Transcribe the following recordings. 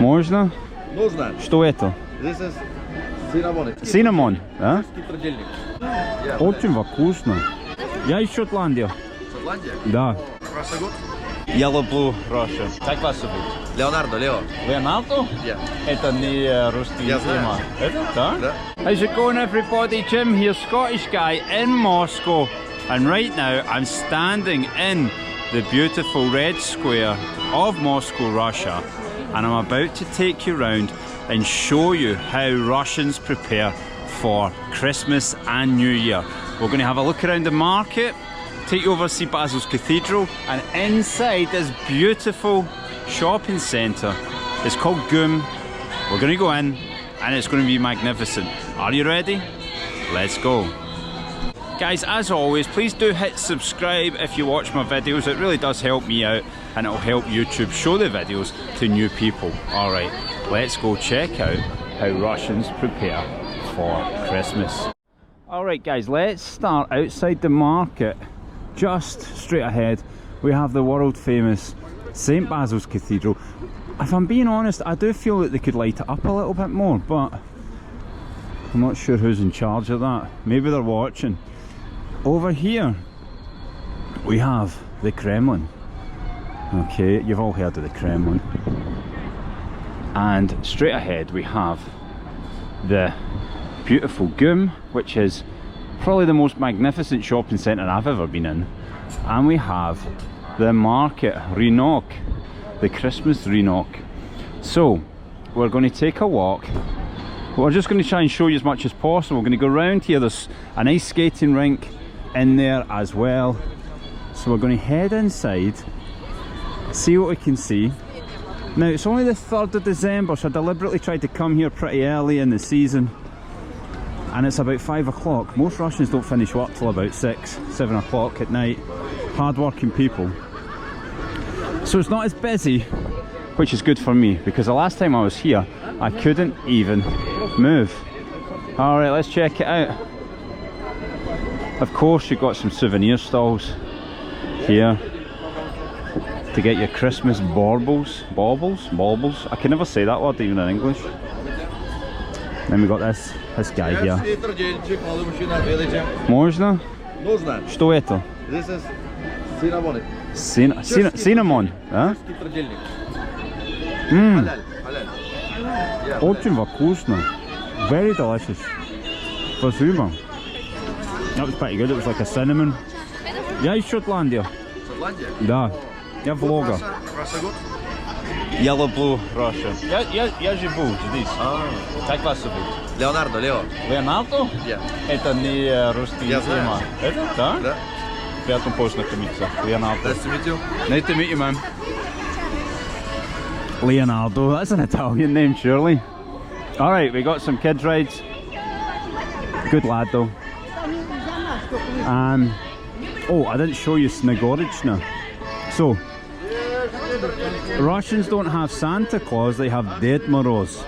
Можно? Нужно. Что это? This is cinnamon. Cinnamon, да? Скитродельник. Очень вкусно. Я из Шотландии. Шотландия? Да. Russia good? Я люблю Russia. Как вас зовут? Leonardo, Leo. Leonardo? Yeah. Это не русский Я знаю. имя. Это? Да? Да. How's it going, everybody? Jim here, Scottish guy in Moscow. And right now I'm standing in the beautiful Red Square of Moscow, Russia. And I'm about to take you around and show you how Russians prepare for Christmas and New Year. We're going to have a look around the market, take you over to see Basil's Cathedral, and inside this beautiful shopping centre, it's called GUM. We're going to go in and it's going to be magnificent. Are you ready? Let's go. Guys, as always, please do hit subscribe if you watch my videos. It really does help me out and it'll help YouTube show the videos to new people. Alright, let's go check out how Russians prepare for Christmas. Alright guys, let's start outside the market. Just straight ahead we have the world famous St. Basil's Cathedral. If I'm being honest, I do feel that they could light it up a little bit more, but I'm not sure who's in charge of that. Maybe they're watching. Over here we have the Kremlin. Okay, you've all heard of the Kremlin. And straight ahead we have the beautiful GUM, which is probably the most magnificent shopping centre I've ever been in. And we have the market, Rynok, the Christmas Rynok. So we're going to take a walk. We're just going to try and show you as much as possible. We're going to go around here. There's an ice skating rink in there as well. So we're going to head inside, see what we can see. Now it's only the 3rd of December, so I deliberately tried to come here pretty early in the season. And it's about 5 o'clock. Most Russians don't finish work till about 6, 7 o'clock at night. Hard-working people. So it's not as busy, which is good for me, because the last time I was here, I couldn't even move. Alright, let's check it out. Of course, you've got some souvenir stalls here to get your Christmas baubles. I can never say that word even in English. Then we got this guy here. Можно? Нужно. Что это? This is cinnamon. Cinnamon, да? Скитродельник. Mmm, Halal. очень вкусно. Very delicious. Спасибо. That was pretty good, it was like a cinnamon. Я из Шотландии. Шотландия? Да, я влогер. Russia good? Я люблю Russia. Я живу здесь. Как вас зовут? Leonardo, Leo. Leonardo? Yeah. Это не русский Я имя. знаю. Это? Да? Да. Приятно познакомиться. Leonardo. Nice to meet you. Nice to meet you, man. Leonardo, that's an Italian name, surely. Alright, we got some kids' rides. Good lad though. Oh, I didn't show you Snegorichna. So, Russians don't have Santa Claus, they have Ded Moroz.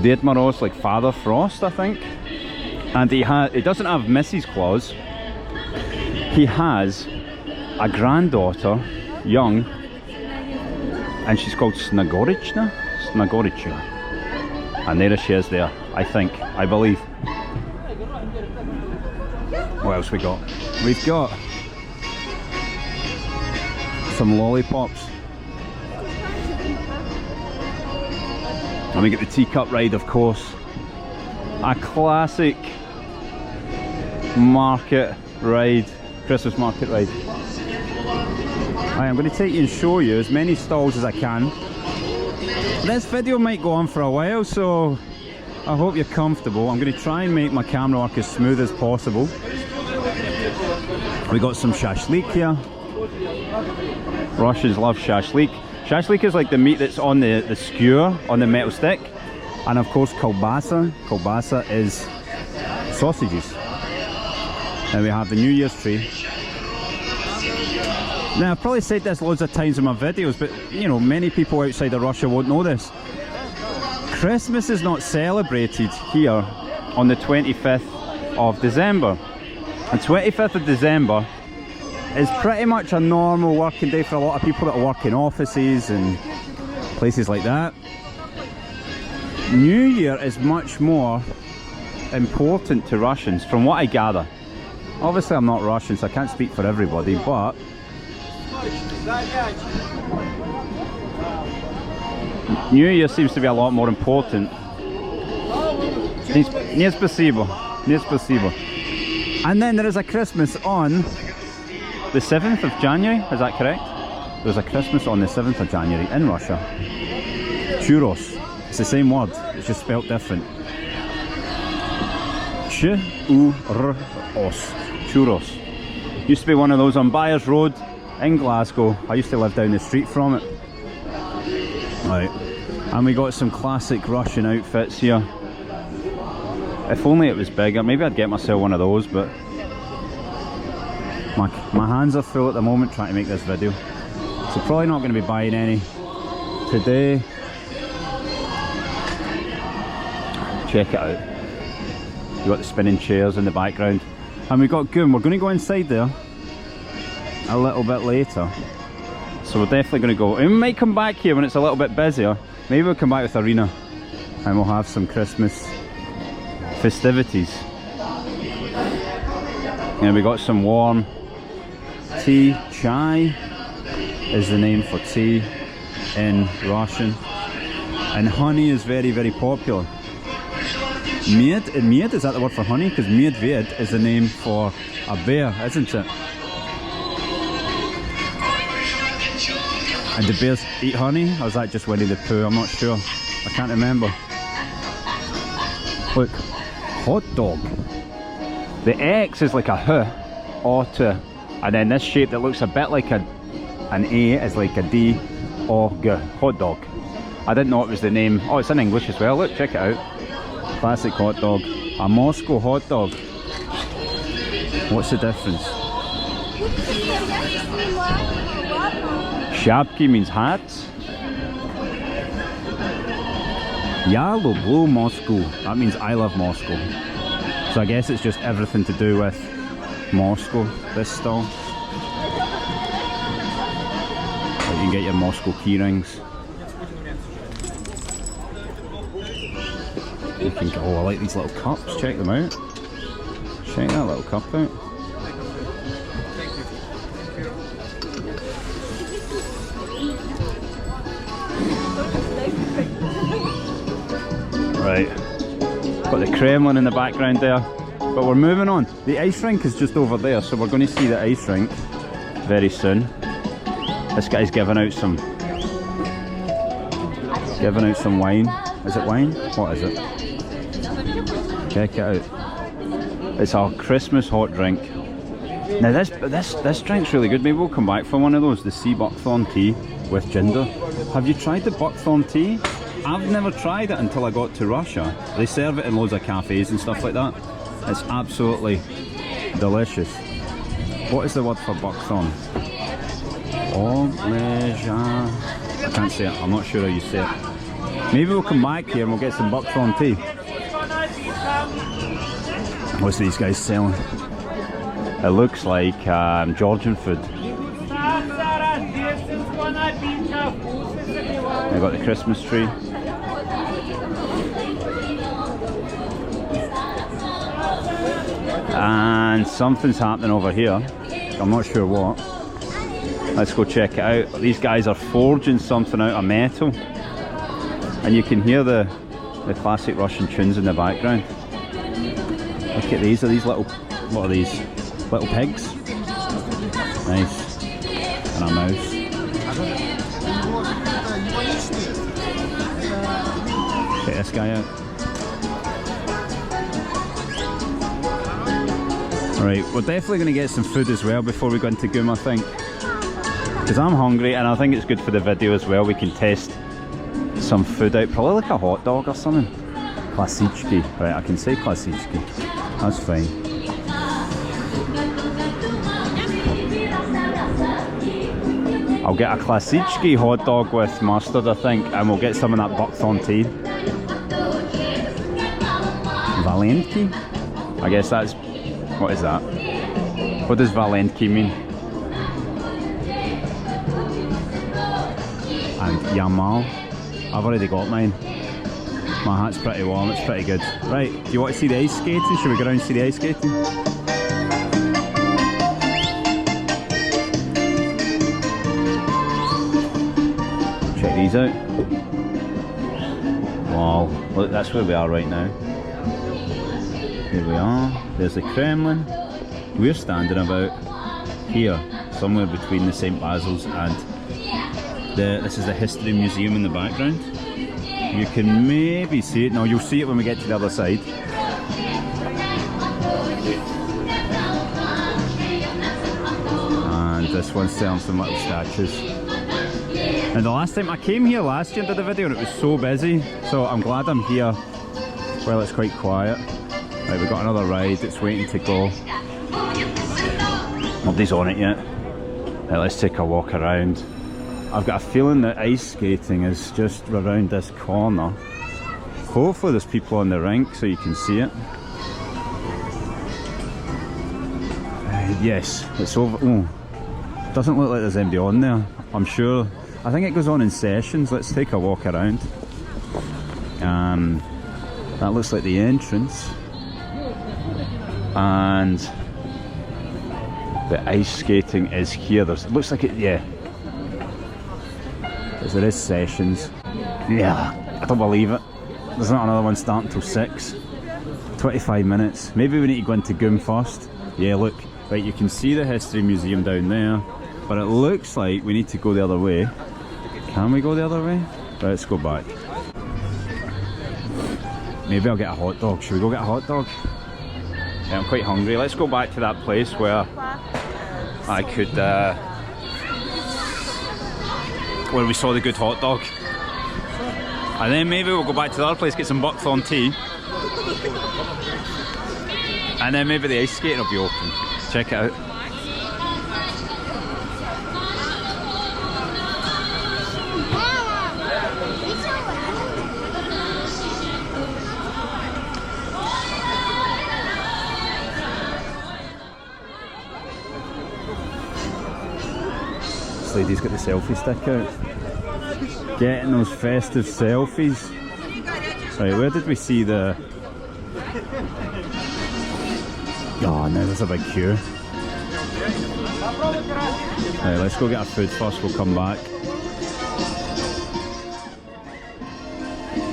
Ded Moroz, like Father Frost, I think. And he doesn't have Mrs. Claus. He has a granddaughter, young, and she's called Snegorichna? Snegorichna. And there she is there, I believe. What else we got? We've got some lollipops. And we get the teacup ride, of course. A classic market ride, Christmas market ride. Right, I'm going to take you and show you as many stalls as I can. This video might go on for a while, so I hope you're comfortable. I'm going to try and make my camera work as smooth as possible. We got some shashlik here. Russians love shashlik. Shashlik is like the meat that's on the skewer, on the metal stick. And of course kolbasa. Kolbasa is sausages. And we have the New Year's tree. Now I've probably said this loads of times in my videos, but you know, many people outside of Russia won't know this. Christmas is not celebrated here on the 25th of December. And 25th of December is pretty much a normal working day for a lot of people that work in offices and places like that. New Year is much more important to Russians, from what I gather. Obviously I'm not Russian, so I can't speak for everybody, but New Year seems to be a lot more important. Не спасибо. Не спасибо. And then there is a Christmas on the 7th of January, is that correct? There's a Christmas on the 7th of January in Russia. Churros. It's the same word, it's just spelled different. Churros. Churros. Used to be one of those on Byers Road in Glasgow. I used to live down the street from it. Right. And we got some classic Russian outfits here. If only it was bigger, maybe I'd get myself one of those, but my hands are full at the moment trying to make this video. So probably not going to be buying any today. Check it out. We've got the spinning chairs in the background. And we've got Goom. We're going to go inside there a little bit later. So we're definitely going to go. And we might come back here when it's a little bit busier. Maybe we'll come back with Arena and we'll have some Christmas festivities. And we got some warm tea. Chai is the name for tea in Russian. And honey is very, very popular. Med, is that the word for honey? Because medved is the name for a bear, isn't it? And do bears eat honey? Or is that just Winnie the Pooh? I'm not sure. I can't remember. Look, hot dog. The X is like a H, O, T. And then this shape that looks a bit like an A is like a D, O, G. Hot dog. I didn't know it was the name. Oh, it's in English as well. Look, check it out. Classic hot dog. A Moscow hot dog. What's the difference? Shapki means hats. Я люблю Moscow. That means I love Moscow. So I guess it's just everything to do with Moscow, this stall. You can get your Moscow key rings. You can go, oh, I like these little cups, check them out. Check that little cup out. Right, got the Kremlin in the background there, but we're moving on. The ice rink is just over there, so we're going to see the ice rink very soon. This guy's giving out some wine. Is it wine? What is it? Check it out. It's our Christmas hot drink. Now this drink's really good. Maybe we'll come back for one of those. The sea buckthorn tea with ginger. Have you tried the buckthorn tea? I've never tried it until I got to Russia. They serve it in loads of cafes and stuff like that. It's absolutely delicious. What is the word for buckthorn? I can't say it. I'm not sure how you say it. Maybe we'll come back here and we'll get some buckthorn tea. What's these guys selling? It looks like Georgian food. They've got the Christmas tree. And something's happening over here. I'm not sure what. Let's go check it out. These guys are forging something out of metal. And you can hear the classic Russian tunes in the background. Look at these. Are these little, what are these? Little pigs? Nice. And a mouse. Check this guy out. Right, we're definitely going to get some food as well before we go into Goom, I think. Because I'm hungry and I think it's good for the video as well. We can test some food out. Probably like a hot dog or something. Klasichki. Right, I can say klasichki. That's fine. I'll get a klasichki hot dog with mustard, I think, and we'll get some of that buckthorn tea. Valentki? I guess that's... what is that? What does Valentki mean? And Yamal. I've already got mine. My hat's pretty warm, it's pretty good. Right, do you want to see the ice skating? Should we go around and see the ice skating? Check these out. Wow, look, that's where we are right now. Here we are, there's the Kremlin. We're standing about here, somewhere between the St. Basil's and this is the History Museum in the background. You can maybe see it, no, you'll see it when we get to the other side. And this one's selling some little statues. And the last time I came here last year and did a video and it was so busy, so I'm glad I'm here while it's quite quiet. Right, we've got another ride that's waiting to go. Nobody's on it yet. Right, let's take a walk around. I've got a feeling that ice skating is just around this corner. Hopefully there's people on the rink so you can see it. Yes, it's over. Oh, doesn't look like there's anybody on there. I'm sure. I think it goes on in sessions. Let's take a walk around. That looks like the entrance. And the ice skating is here. It looks like it, yeah. There is sessions. Yeah, I don't believe it. There's not another one starting till 6. 25 minutes. Maybe we need to go into Goom first. Yeah, look. Right, you can see the History Museum down there. But it looks like we need to go the other way. Can we go the other way? Right, let's go back. Maybe I'll get a hot dog. Should we go get a hot dog? Yeah, I'm quite hungry. Let's go back to that place where I could where we saw the good hot dog. And then maybe we'll go back to the other place, get some buckthorn tea. And then maybe the ice skating will be open. Check it out. This lady's got the selfie stick out. Getting those festive selfies. Right, where did we see the... Oh, now there's a big queue. Right, let's go get our food first, we'll come back.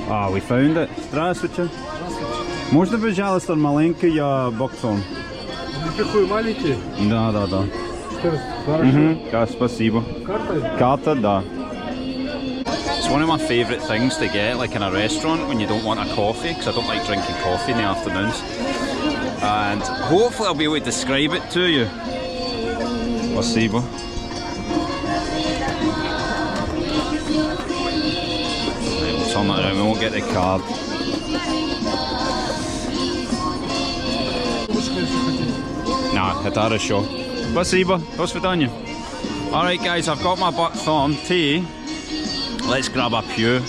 Ah, we found it. Здравствуйте. Можно, пожалуйста, маленький buckthorn? Какой маленький? Да. Да, спасибо. Карта, да. It's one of my favourite things to get, like in a restaurant, when you don't want a coffee, because I don't like drinking coffee in the afternoons. And hopefully I'll be able to describe it to you. Спасибо. Right, we'll turn that around, we won't get the card. Nah, это хорошо. Спасибо, до свидания. Alright guys, I've got my buckthorn tea. Let's grab a pew.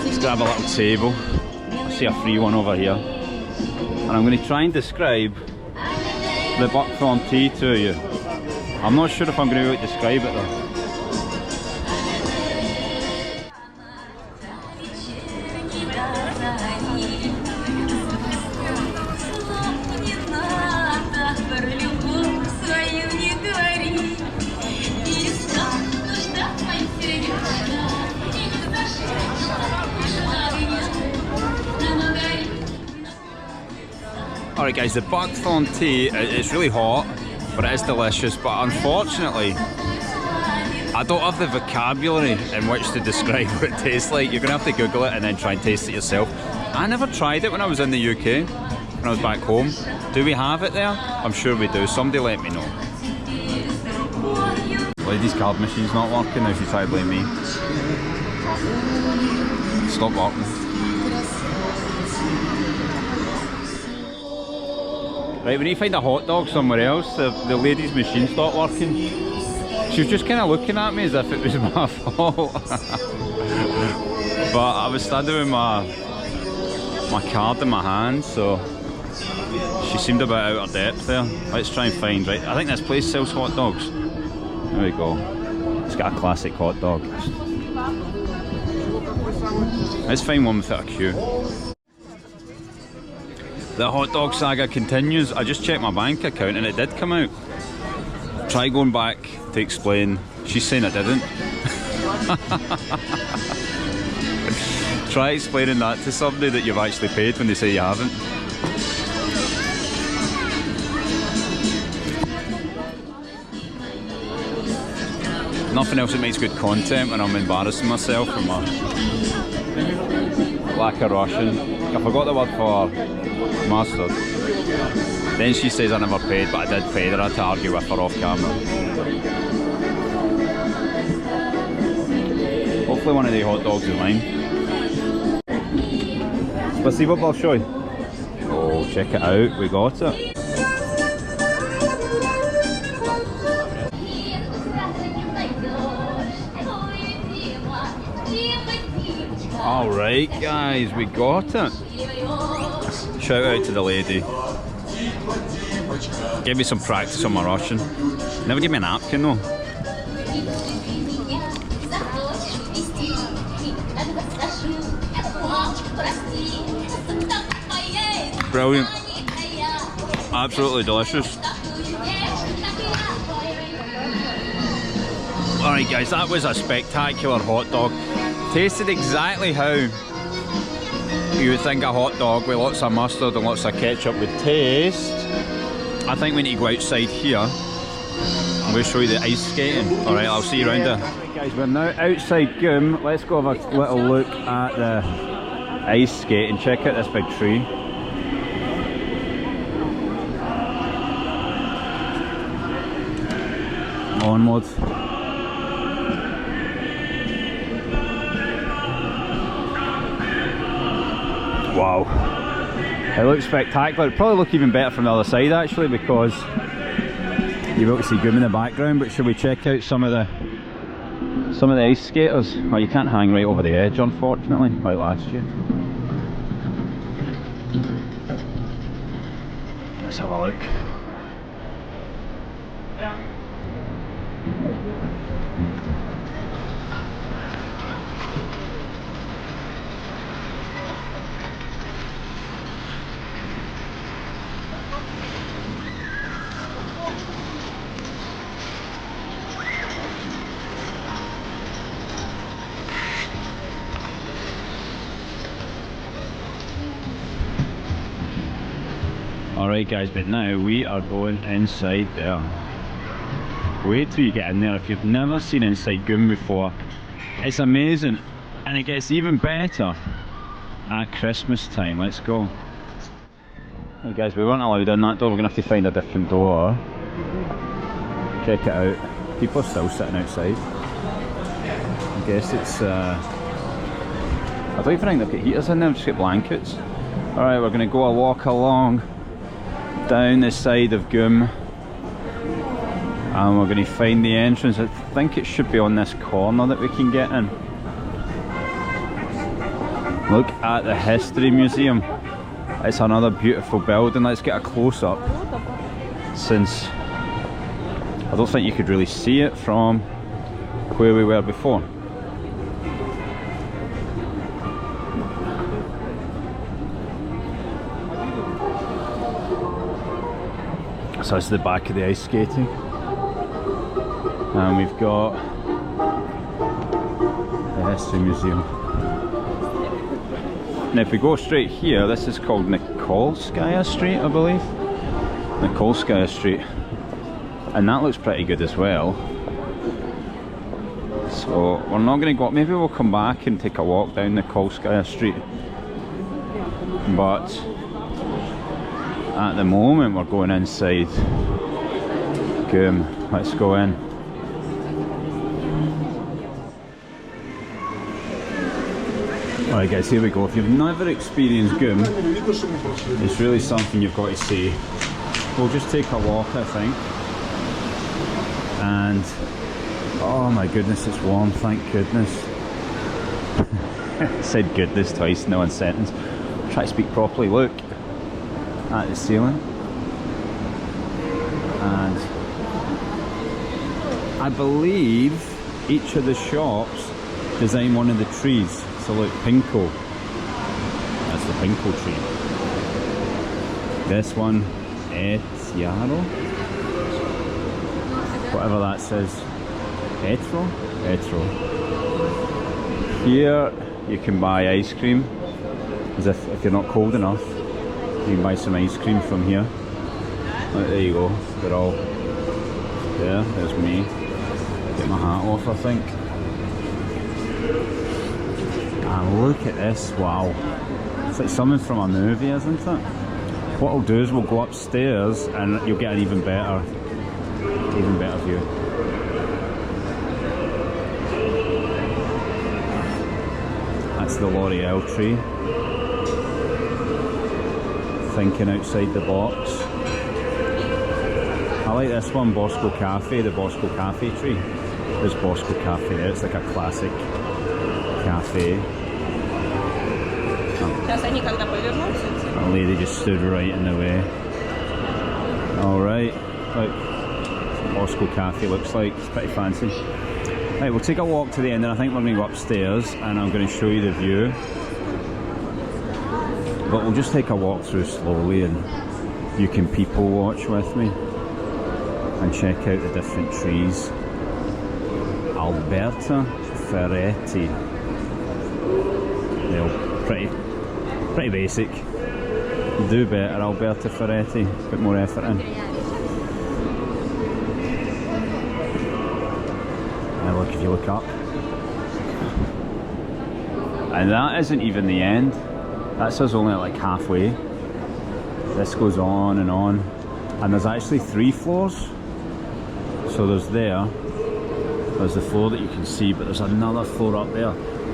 Let's grab a little table. I see a free one over here. And I'm going to try and describe the buckthorn tea to you. I'm not sure if I'm going to be able to describe it though. Alright guys, the buckthorn tea, it's really hot, but it is delicious, but unfortunately I don't have the vocabulary in which to describe what it tastes like. You're going to have to Google it and then try and taste it yourself. I never tried it when I was in the UK, when I was back home. Do we have it there? I'm sure we do. Somebody let me know. Lady's card machine's not working, now she's trying to blame me. Stop working. Right, we need to find a hot dog somewhere else. The lady's machine stopped working. She was just kind of looking at me as if it was my fault. But I was standing with my card in my hand, so she seemed a bit out of depth there. Let's try and find, right, I think this place sells hot dogs. There we go. It's got a classic hot dog. Let's find one without a queue. The hot dog saga continues. I just checked my bank account and it did come out. Try going back to explain. She's saying I didn't. Try explaining that to somebody that you've actually paid when they say you haven't. Nothing else that makes good content when I'm embarrassing myself for my lack of Russian. I forgot the word for mustard. Then she says I never paid, but I did pay her. I had to argue with her off camera. Hopefully one of the hot dogs is mine. Спасибо большое. Oh, check it out, we got it. Alright guys, we got it. Shout out to the lady. Give me some practice on my Russian. Never give me a napkin though. Brilliant. Absolutely delicious. Alright guys, that was a spectacular hot dog. Tasted exactly how you would think a hot dog with lots of mustard and lots of ketchup would taste. I think we need to go outside here and we'll show you the ice skating. Alright, I'll see you around there. Right guys, we're now outside GUM. Let's go have a little look at the ice skating. Check out this big tree. Onwards. Wow, it looks spectacular. It'd probably look even better from the other side actually, because you will see GUM in the background. But should we check out some of the ice skaters? Well, you can't hang right over the edge unfortunately, like last year. Let's have a look. Alright guys, but now we are going inside there. Wait till you get in there. If you've never seen inside GUM before, it's amazing, and it gets even better at Christmas time. Let's go. Hey guys, we weren't allowed in that door. We're going to have to find a different door. Check it out. People are still sitting outside. I guess it's I don't even think they've got heaters in there, just got blankets. Alright, we're going to go a walk along down the side of GUM and we're going to find the entrance. I think it should be on this corner that we can get in. Look at the History Museum. It's another beautiful building. Let's get a close-up, since I don't think you could really see it from where we were before. So this is the back of the ice skating, and we've got the History Museum. Now if we go straight here, this is called Nikolskaya Street, I believe. Nikolskaya Street, and that looks pretty good as well. So we're not going to go, maybe we'll come back and take a walk down Nikolskaya Street, but at the moment we're going inside GUM. Let's go in. Alright guys, here we go. If you've never experienced GUM, it's really something you've got to see. We'll just take a walk, I think. And oh my goodness, it's warm, thank goodness. I said goodness twice in one sentence. Try to speak properly. Look at the ceiling, and I believe each of the shops design one of the trees. So look, Pinko. That's the Pinko tree. This one, Etiaro. Whatever that says. Etro? Etro. Here you can buy ice cream. As if you're not cold enough, you can buy some ice cream from here. Right, there you go. They're all there. There's me. Get my hat off, I think. And look at this. Wow. It's like something from a movie, isn't it? What I'll do is we'll go upstairs and you'll get an even better view. That's the L'Oreal tree. Thinking outside the box. I like this one, Bosco Cafe, the Bosco Cafe tree. There's Bosco Cafe there, it's like a classic cafe. A lady just stood right in the way. Alright, look, Bosco Cafe looks like, it's pretty fancy. Right, we'll take a walk to the end and I think we're going to go upstairs and I'm going to show you the view. But we'll just take a walk through slowly and you can people watch with me and check out the different trees. Alberta Ferretti. You know, pretty basic. Do better, Alberta Ferretti. Put more effort in. Now look, if you look up. And that isn't even the end. That's us only like halfway. This goes on. And there's actually 3 floors. So there's the floor that you can see, but there's another floor up there.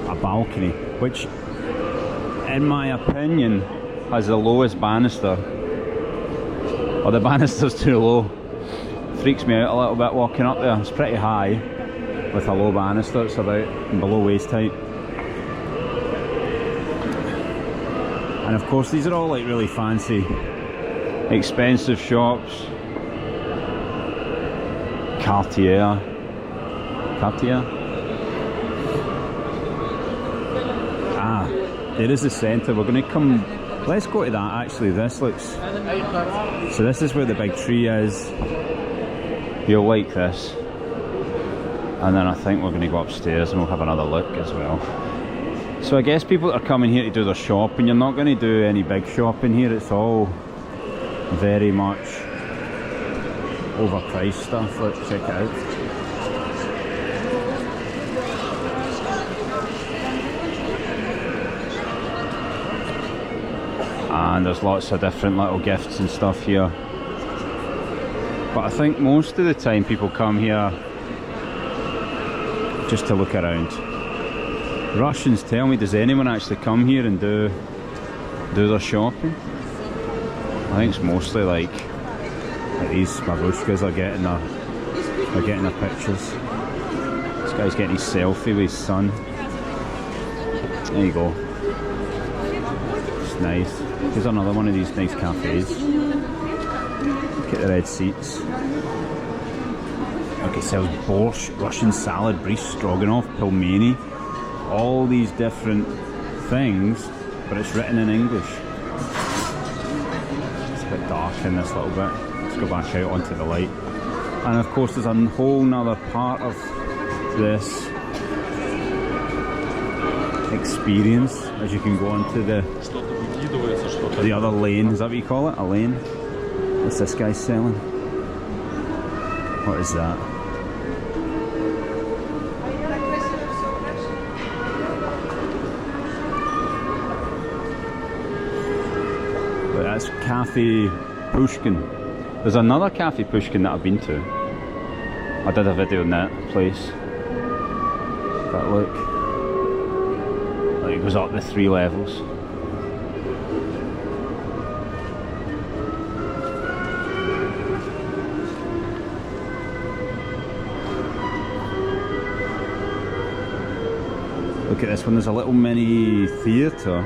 A balcony, which in my opinion has the lowest banister. Or the banister's too low. Freaks me out a little bit walking up there. It's pretty high with a low banister. It's about below waist height. And of course these are all like really fancy, expensive shops. Cartier. Ah, there is the centre. We're going to come, let's go to that actually. This looks, so this is where the big tree is. You'll like this. And then I think we're going to go upstairs and we'll have another look as well. So I guess people that are coming here to do their shopping, you're not going to do any big shopping here. It's all very much overpriced stuff. Let's check it out. And there's lots of different little gifts and stuff here. But I think most of the time people come here just to look around. Russians tell me, does anyone actually come here and do their shopping? I think it's mostly like these babushkas are getting their pictures. This guy's getting his selfie with his son. There you go. It's nice. Here's another one of these nice cafes. Look at the red seats. Look, it sells borscht, Russian salad, brie stroganoff, pelmeni. All these different things, but it's written in English. It's a bit dark in this little bit. Let's go back out onto the light. And of course there's a whole nother part of this experience as you can go onto the other lane. Is that what you call it? A lane? What's this guy selling? What is that? But that's Cafe Pushkin. There's another Cafe Pushkin that I've been to. I did a video on that place. But look, it goes up the 3 levels. Look at this one, there's a little mini theatre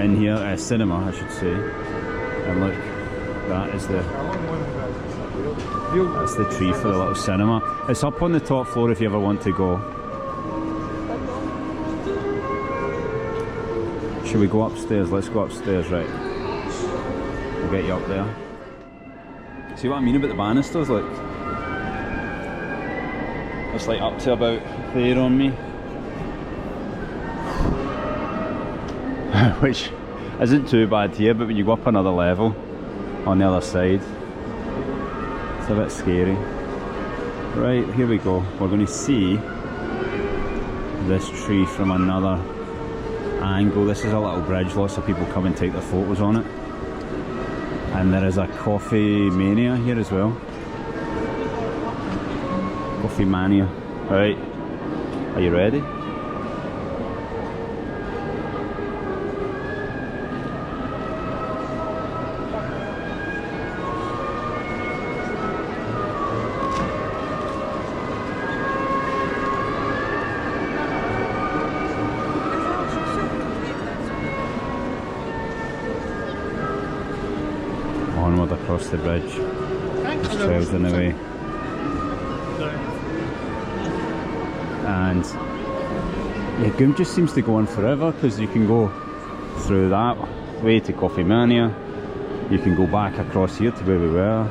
in here, cinema I should say. And look, that's the tree for the little cinema. It's up on the top floor if you ever want to go. Should we go upstairs? Let's go upstairs, right. I'll get you up there. See what I mean about the banisters? Like, it's like up to about there on me. Which isn't too bad here, but when you go up another level on the other side, it's a bit scary. Right, here we go. We're going to see this tree from another angle. This is a little bridge, lots of people come and take their photos on it. And there is a coffee mania here as well. Coffee mania. Right, are you ready? Onward across the bridge. There's trails in the way. And yeah, Goom just seems to go on forever, because you can go through that way to Coffee Mania, you can go back across here to where we were,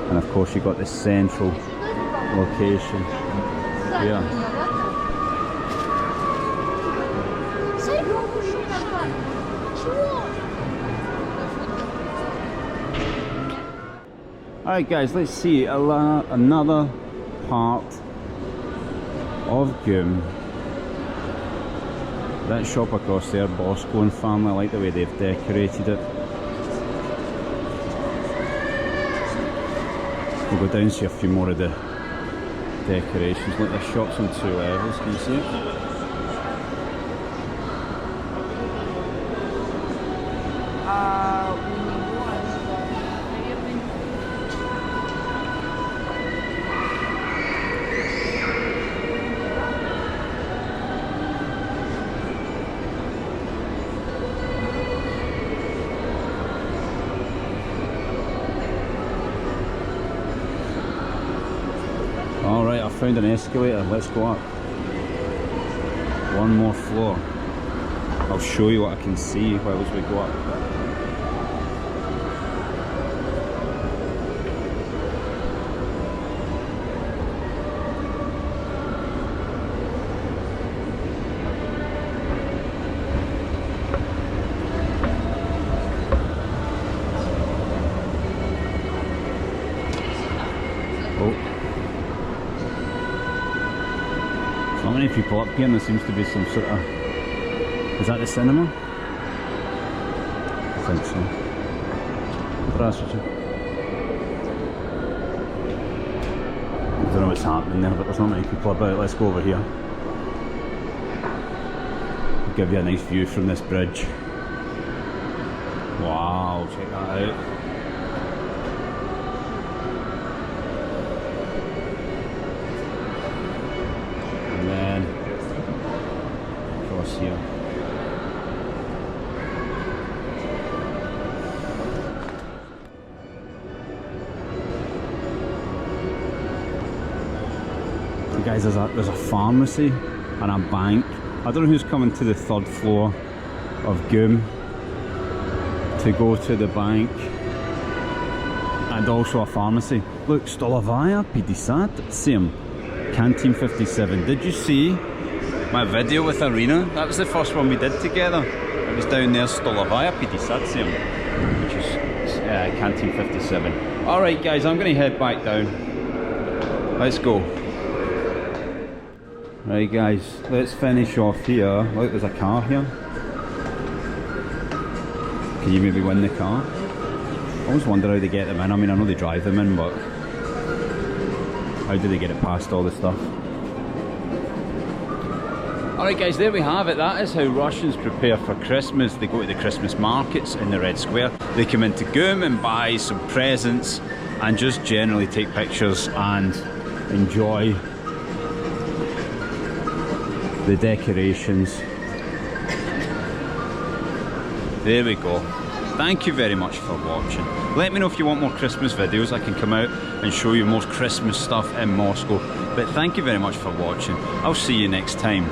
and of course you've got the central location here. Alright guys, let's see another part of Goom. That shop across there, Bosco and family, I like the way they've decorated it. We'll go down and see a few more of the decorations. Look, the shop's on 2 levels, can you see it? Alright, I found an escalator, let's go up. One more floor. I'll show you what I can see whilst we go up. Not many people up here, and there seems to be some sort of... Is that the cinema? I think so. Здравствуйте. I don't know what's happening there, but there's not many people about. Let's go over here. I'll give you a nice view from this bridge. Wow, check that out. Here. Guys, there's a pharmacy and a bank. I don't know who's coming to the 3rd floor of Goom to go to the bank and also a pharmacy. Look, Stolovaya 57, Canteen 57. Did you see my video with Arena? That was the first one we did together. It was down there, Stolovaya 57, which is Canteen 57. Alright guys, I'm going to head back down. Let's go. Right guys, let's finish off here. Look, there's a car here. Can you maybe win the car? I always wonder how they get them in. I mean, I know they drive them in, but how do they get it past all the stuff? Alright guys, there we have it. That is how Russians prepare for Christmas. They go to the Christmas markets in the Red Square. They come into Goom and buy some presents and just generally take pictures and enjoy the decorations. There we go. Thank you very much for watching. Let me know if you want more Christmas videos. I can come out and show you more Christmas stuff in Moscow. But thank you very much for watching. I'll see you next time.